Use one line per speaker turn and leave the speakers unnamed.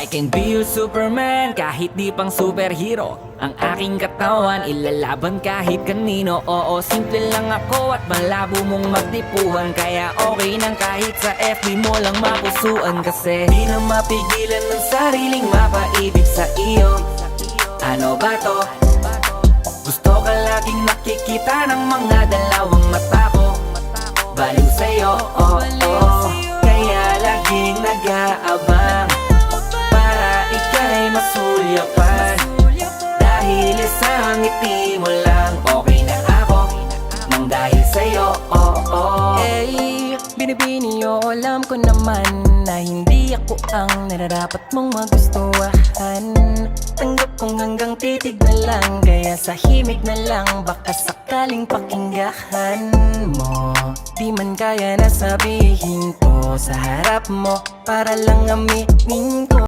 I can be your Superman kahit di pang superhero. Ang aking katawan ilalaban kahit kanino. Oo, simple lang ako at malabo mong magdipuhan. Kaya okay nang kahit sa FB mo lang mapusuan. Kasi di na mapigilan ng sariling mapaibig sa iyo. Ano ba to? Gusto ka laging nakikita ng mga dalawang mata ko. Baliw sa'yo, oh, oh. Kaya laging nag-aabang para ika'y masulyapan. Dahil isang ngiti mo lang okay na ako nang dahil sa'yo, oh, oh.
Hey, binibini o alam ko naman na hindi ako ang nararapat mong magustuhan. Tanggap kong hanggang titig na lang, kaya sa himig na lang baka sakaling pakinggahan mo. Di man kaya na sabihin ko sa harap mo para lang aminin ko